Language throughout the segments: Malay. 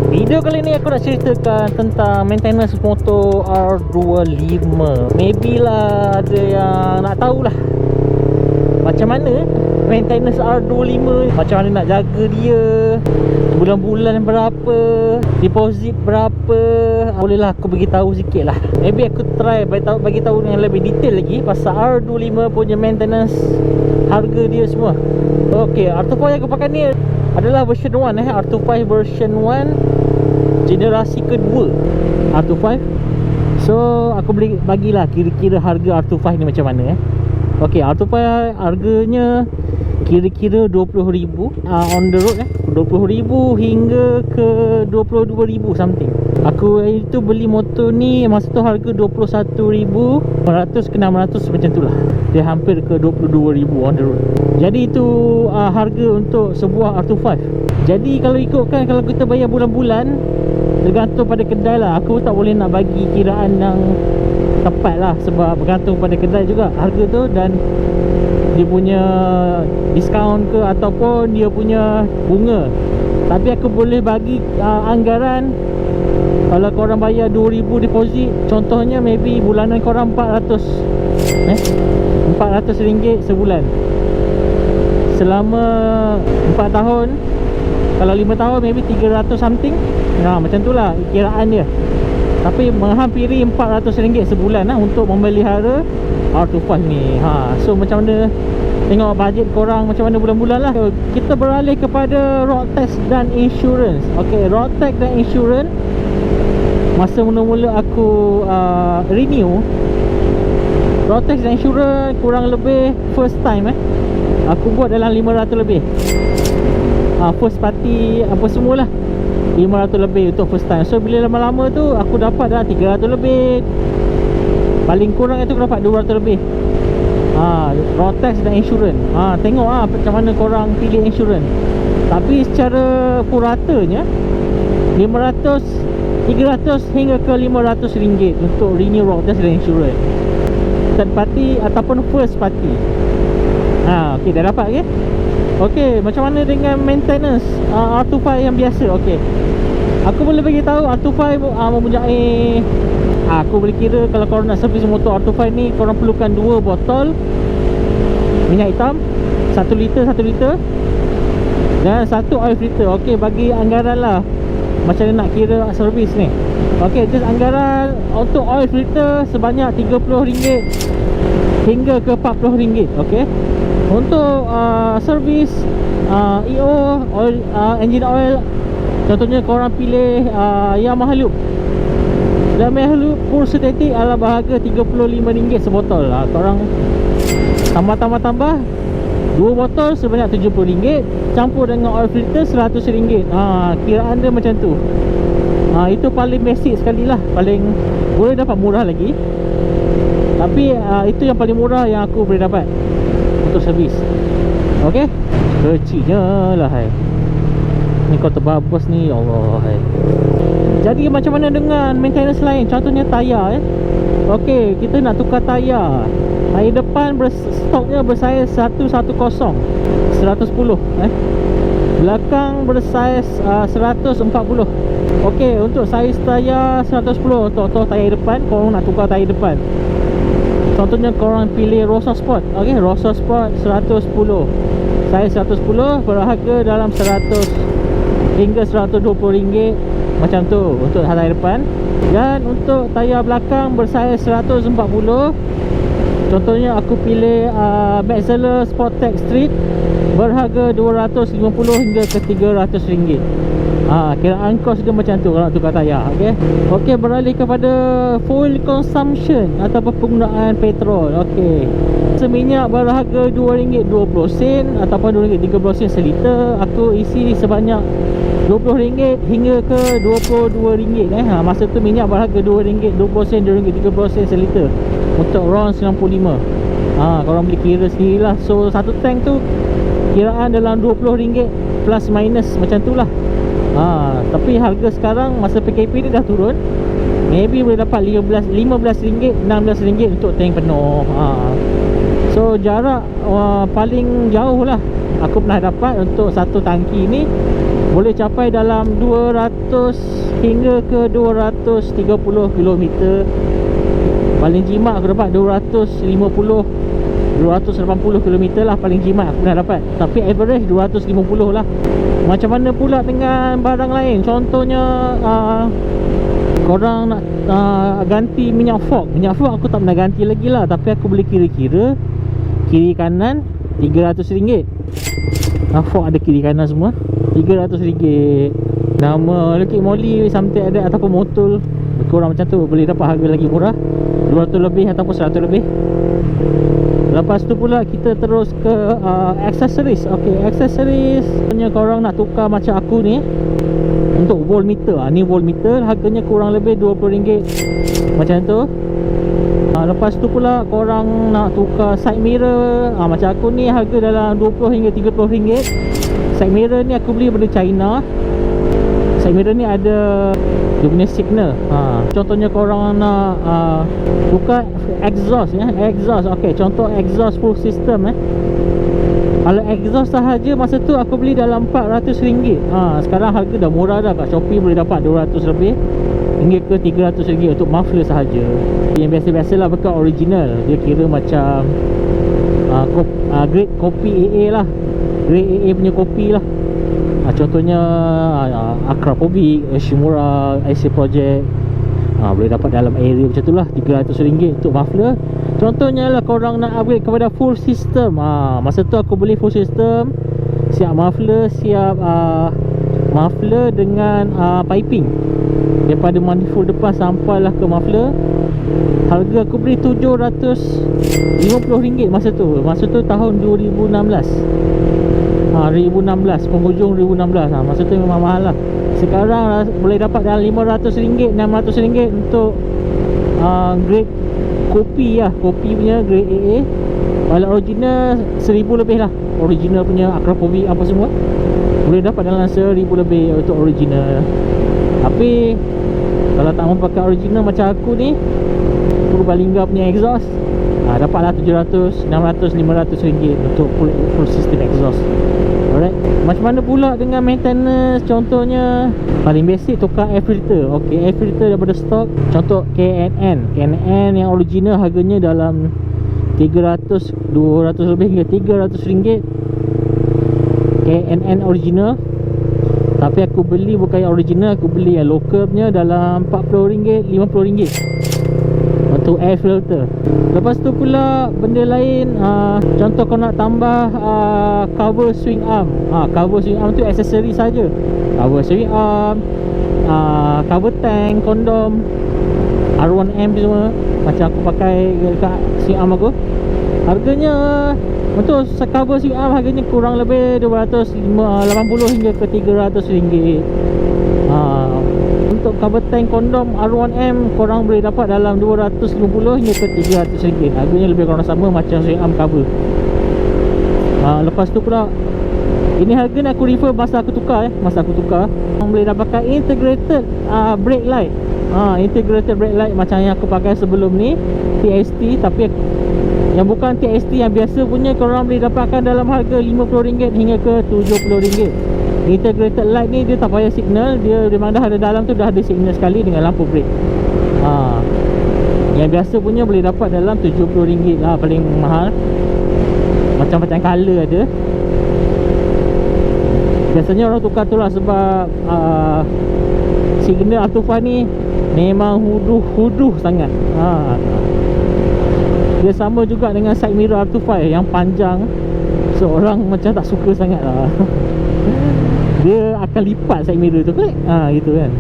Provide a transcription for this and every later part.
Video kali ni aku nak ceritakan tentang maintenance motor R25. Maybe lah ada yang nak tahulah macam mana maintenance R25, macam mana nak jaga dia, bulan-bulan berapa, deposit berapa. Bolehlah aku bagi tahu sikit lah. Maybe aku try bagi tahu yang lebih detail lagi pasal R25 punya maintenance, harga dia semua. Okey, R25 yang aku pakai ni adalah version 1 R25 version 1 generasi kedua R25. So aku boleh bagilah kira-kira harga R25 ni macam mana Okey, R25 harganya kira-kira 20,000 on the road 20,000 hingga ke 22,000 something. Aku itu beli motor ni masa tu harga 21,500 ke 600 macam tu lah. Dia hampir ke 22,000 on the road. Jadi itu harga untuk sebuah R25. Jadi kalau ikutkan, kalau kita bayar bulan-bulan, tergantung pada kedai lah. Aku tak boleh nak bagi kiraan yang tepat lah, sebab bergantung pada kedai juga harga tu dan dia punya diskaun ke ataupun dia punya bunga. Tapi aku boleh bagi anggaran. Kalau korang bayar 2,000 deposit, contohnya maybe bulanan korang 400 RM400 sebulan selama 4 tahun. Kalau 5 tahun maybe 300 something. Macam tu lah kiraan dia. Tapi menghampiri RM400 sebulan untuk memelihara R25 ni. So macam mana, tengok bajet korang macam mana bulan-bulan lah. Kita beralih kepada road tax dan insurance. Okay, road tax dan insurance, masa mula-mula aku renew road tax dan insurance, kurang lebih first time aku buat dalam 500 lebih. First party apa semualah 500 lebih untuk first time. So bila lama-lama tu aku dapat dah 300 lebih. Paling kurang itu aku dapat 200 lebih. Road tax dan insurance. Tengok macam mana korang pilih insurance. Tapi secara puratanya 500, 300 hingga ke RM500 untuk renew road tax dan insurance. Third party ataupun first party. Okey, dah dapat ke? Okey, macam mana dengan maintenance R25 yang biasa? Okey, aku boleh bagi tahu R25 mempunyai, aku boleh kira kalau korang nak servis motor R25 ni, korang perlukan 2 botol minyak hitam, 1 liter dan 1 oil filter. Okey, bagi anggaran lah macam mana nak kira servis ni. Okey, just anggaran untuk oil filter sebanyak RM30 hingga ke RM40. Okey, untuk servis EO oil, engine oil, contohnya korang pilih Yamaha Loop. Yamaha Loop full synthetic adalah berharga RM35 sebotol. Korang tambah 2 botol sebanyak RM70, campur dengan oil filter RM100. Kiraan dia macam tu. Itu paling basic sekali lah. Paling boleh dapat murah lagi, tapi itu yang paling murah yang aku boleh dapat untuk servis. Okey, kecilnya lah ni kau terbabas ni, ya Allah. Jadi macam mana dengan maintenance lain, contohnya tayar Okey, kita nak tukar tayar. Tayar depan stoknya bersaiz 110 belakang bersaiz 140. Okey, untuk saiz tayar 110 untuk tayar depan, korang nak tukar tayar depan, contohnya korang pilih Rosso Sport. Okey, Rosso Sport 110, saiz 110, berharga dalam 100 hingga RM120 macam tu untuk tayar depan. Dan untuk tayar belakang bersaiz 140, contohnya aku pilih Metzeler Sportec Street, berharga RM250 hingga ke RM300. Kiraan kos dia macam tu kalau nak tukar tayar. Okey, beralih kepada fuel consumption atau penggunaan petrol. Okey, seminyak berharga RM2.20 ataupun RM2.30 seliter. Aku isi sebanyak RM20 hingga ke RM22. Masa tu minyak berharga RM2.20, RM2.30 seliter untuk RON 95. Korang boleh kira sendirilah. So satu tank tu kiraan dalam RM20 plus minus macam tu lah. Tapi harga sekarang masa PKP dia dah turun, maybe boleh dapat RM15, RM16 untuk tank penuh. So jarak paling jauh lah aku pernah dapat untuk satu tangki ni boleh capai dalam 200 hingga ke 230 km. Paling jimat aku dapat 280 km lah paling jimat aku dah dapat. Tapi average 250 lah. Macam mana pula dengan barang lain? Contohnya korang nak ganti minyak fork. Minyak fork aku tak pernah ganti lagi lah. Tapi aku boleh kira-kira kiri kanan RM300. Fork ada kiri kanan semua, RM300. Nama Liquid Moly something ada ataupun Motul, kurang macam tu, boleh dapat harga lagi murah, 200 lebih ataupun 100 lebih. Lepas tu pula kita terus ke accessories. Okey, accessories punya korang nak tukar macam aku ni untuk voltmeter. Ni voltmeter harganya kurang lebih RM20 macam tu. Lepas tu pula korang nak tukar side mirror, macam aku ni harga dalam RM20 hingga RM30. Side mirror ni aku beli dari China. Side mirror ni ada dia punya signal. Contohnya korang nak tukar exhaust ya, exhaust. Okey, contoh exhaust full system Kalau exhaust sahaja masa tu aku beli dalam RM400. Sekarang harga dah murah dah, kat Shopee boleh dapat 200 lebih hingga ke RM300 untuk muffler sahaja. Yang biasa-biasalah bukan original. Dia kira macam grade kopi AA lah, grade AA punya kopi lah. Contohnya Akrapovic, Shimura, IC Project, boleh dapat dalam area macam tu lah, RM300 untuk muffler. Contohnya lah korang nak upgrade kepada full system, masa tu aku beli full system, siap muffler, siap muffler dengan piping daripada manifold depan sampailah ke muffler. Harga aku beli RM750 masa tu. Masa tu tahun 2016. 2016, penghujung 2016. Masa tu memang mahal lah. Sekarang boleh dapat dalam RM500, RM600 untuk grade kopi lah, kopi punya grade AA. Kalau original RM1,000 lebih lah. Original punya Akrapovic apa semua boleh dapat dalam RM1,000 lebih untuk original. Tapi kalau tak mahu pakai original macam aku ni, Purbalingga punya exhaust, dapatlah RM700, RM600, RM500 untuk full system exhaust. Alright. Macam mana pula dengan maintenance? Contohnya paling basic tukar air filter. Okey, air filter daripada stok. Contoh KNN yang original harganya dalam 300, 200 lebih hingga RM300. KNN original. Tapi aku beli bukan yang original, aku beli yang local punya dalam RM40, RM50 untuk air filter. Lepas tu pula benda lain, contoh kau nak tambah cover swing arm. Cover swing arm tu aksesori saja. Cover swing arm, cover tank, kondom, R1M semua macam aku pakai dekat swing arm aku. Harganya untuk cover swing arm harganya kurang lebih RM280 hingga ke RM300. Untuk cover tank kondom R1M korang boleh dapat dalam RM250 hingga ke RM300. Harganya lebih kurang sama macam swing arm cover. Lepas tu pula, ini harga ni aku refer masa aku tukar masa aku tukar. Boleh dapatkan integrated brake light. Integrated brake light macam yang aku pakai sebelum ni, TST. Tapi yang bukan TST, yang biasa punya korang boleh dapatkan dalam harga RM50 hingga ke RM70. Integrated light ni dia tak payah signal, dia memang dah ada dalam tu, dah ada signal sekali dengan lampu brake. Yang biasa punya boleh dapat dalam RM70 lah, paling mahal. Macam-macam color ada. Biasanya orang tukar tu lah sebab signal Altufa ni memang huduh sangat. Dia sama juga dengan side mirror Altufa yang panjang. Seorang macam tak suka sangat lah. Dia akan lipat side mirror tu kan, gitu kan.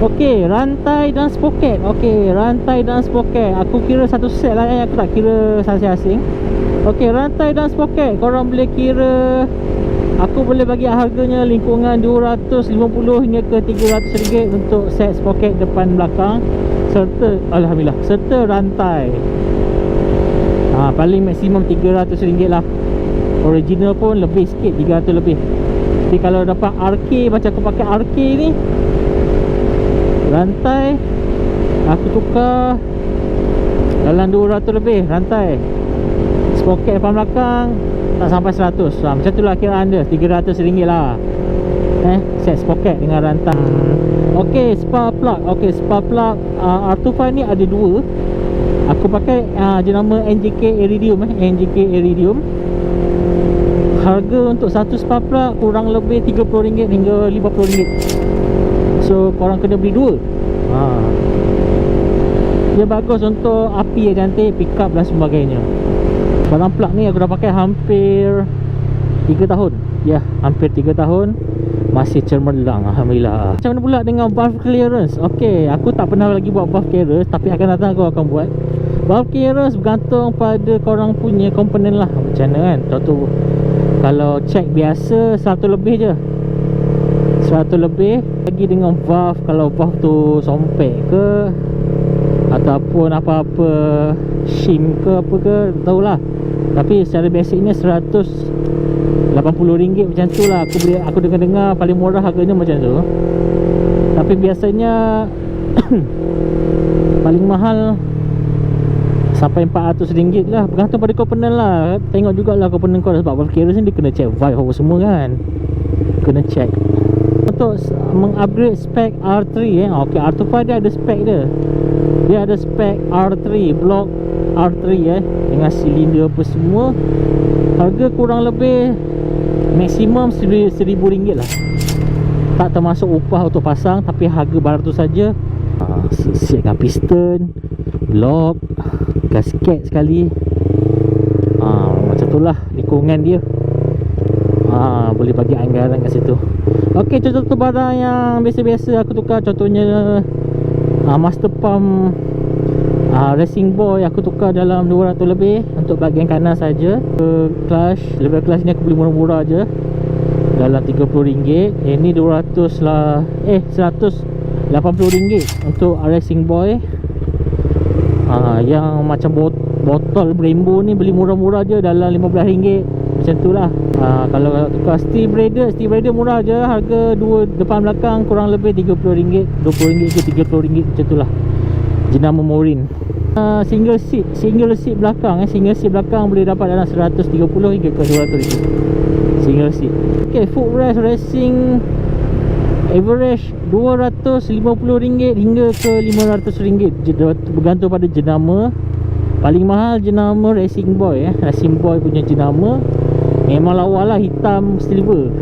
Okey, rantai dan sprocket. Okey, rantai dan sprocket aku kira satu set lah, aku tak kira asing-asing. Okey, rantai dan sprocket korang boleh kira, aku boleh bagi harganya lingkungan RM250 hingga ke RM300 untuk set sprocket depan belakang serta, alhamdulillah, serta rantai. Paling maksimum RM300 lah. Original pun lebih sikit, RM300 lebih. Tapi kalau dapat RK macam aku pakai RK ni, rantai aku tukar dalam RM200 lebih rantai. Sprocket depan belakang tak sampai RM100. Macam tu lah kiraan dia, RM300 lah. Set sprocket dengan rantang. Okey, spark plug. Okey, spark plug R25 ni ada dua. Aku pakai jenama NGK Iridium NGK Iridium. Harga untuk satu spark plug kurang lebih RM30 hingga RM50. So korang kena beli dua. Dia bagus untuk api yang cantik, pick up dan sebagainya. Barang plug ni aku dah pakai hampir 3 tahun. Ya, hampir 3 tahun. Masih cemerlang, alhamdulillah. Macam mana pula dengan valve clearance? Okey, aku tak pernah lagi buat valve clearance, tapi akan datang aku akan buat. Valve clearance bergantung pada korang punya komponen lah. Macam mana kan? Contoh, kalau check biasa 100 lebih je, 100 lebih. Lagi dengan valve, kalau valve tu sompek ke ataupun apa-apa shim ke apa ke, tahulah. Tapi secara basicnya RM180 macam tu lah. Aku dengar-dengar paling murah harganya macam tu. Tapi biasanya paling mahal sampai RM400 lah. Bergantung pada komponen lah. Tengok jugalah komponen kau. Sebab valve clearance ni dia kena check valve apa semua kan. Kena check. Untuk mengupgrade spek R3 ok, R25 dia ada spek dia. Dia ada spek R3, block R3 dengan silinder apa semua. Harga kurang lebih maksimum RM1,000 lah. Tak termasuk upah untuk pasang, tapi harga barang tu saja. Siapkan piston, block, gasket sekali. Macam tu lah lingkungan dia. Boleh bagi anggaran kat situ. Ok, contoh barang yang biasa-biasa aku tukar. Contohnya master pump racing buoy aku tukar dalam 200 lebih untuk bahagian kanan saja. Clutch, level clutch ni aku beli murah-murah je dalam RM30. Ini 200 lah, RM180 untuk racing buoy. Yang macam botol Brembo ni beli murah-murah je dalam RM15. Macam tu lah. Kalau tukar steel brader murah je. Harga dua depan belakang kurang lebih RM30, RM20 ke RM30 macam tu lah. Jenama Morin. Single seat belakang single seat belakang boleh dapat dalam RM130 hingga ke RM200 single seat. Ok, footrest racing average RM250 hingga ke RM500. Bergantung pada jenama. Paling mahal jenama racing buoy racing buoy punya jenama memang lawa lah, hitam silver.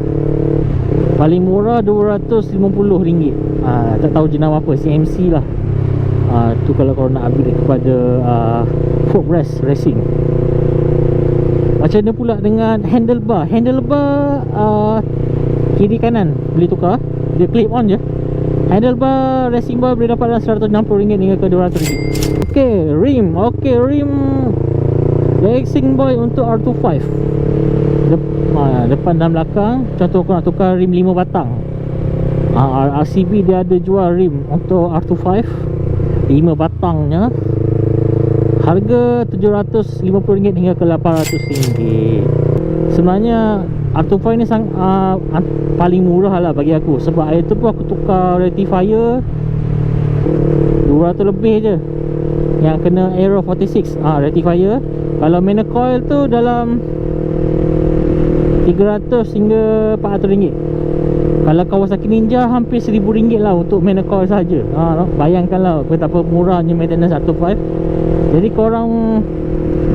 Paling murah RM250. Tak tahu jenama apa, CMC lah. Tu kalau korang nak upgrade kepada footrest racing. Macam mana pula dengan handlebar? Handlebar kiri kanan boleh tukar. Dia clip on je. Handlebar racing bar boleh dapat dalam RM160 hingga ke RM200. Ok, rim. Ok, rim racing boy untuk R25. Depan dan belakang. Contoh aku nak tukar rim 5 batang. RCB dia ada jual rim untuk R25 5 batangnya. Harga RM750 hingga ke RM800. Sebenarnya R25 ni paling murah lah bagi aku. Sebab hari tu pun aku tukar rectifier 200 lebih je yang kena Aero 46 rectifier. Kalau main coil tu dalam RM300 hingga RM400. Kalau Kawasaki Ninja hampir RM1,000 lah untuk main coil saja. Bayangkanlah betapa murahnya maintenance R25. Jadi korang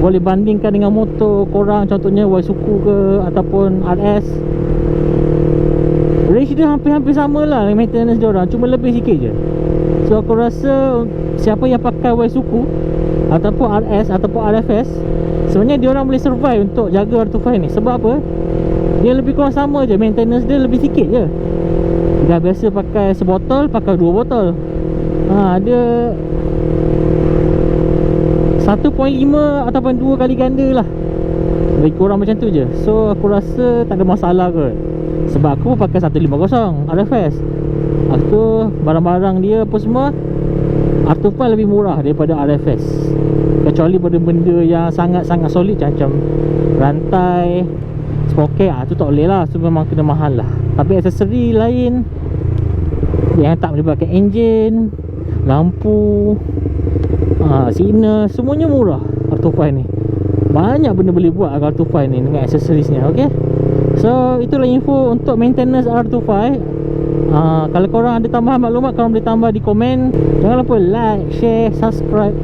boleh bandingkan dengan motor korang, contohnya Waisuku ke ataupun RS. Range dia hampir-hampir sama lah maintenance dia orang, cuma lebih sikit je. So aku rasa siapa yang pakai Waisuku ataupun RS ataupun RFS, sebenarnya dia orang boleh survive untuk jaga R25 ni. Sebab apa? Dia lebih kurang sama je, maintenance dia lebih sikit je. Dah biasa pakai sebotol, pakai 2 botol. Dia 1.5 ataupun 2 kali ganda lah. Lebih kurang macam tu je. So aku rasa tak ada masalah kot. Sebab aku pakai 150 RFS. Lepas tu barang-barang dia apa semua R25 lebih murah daripada RFS. Kecuali pada benda yang sangat-sangat solid macam rantai, sprocket, tu tak boleh lah. So memang kena mahal lah. Tapi aksesori lain yang tak melibatkan enjin, lampu, signal, semuanya murah R25 ni. Banyak benda boleh buat R25 ni dengan aksesorisnya. Ok, So itulah info untuk maintenance R25. Kalau korang ada tambahan maklumat, korang boleh tambah di komen. Jangan lupa like, share, subscribe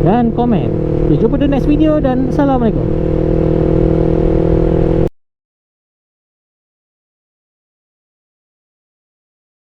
dan komen. Jumpa di next video dan Assalamualaikum.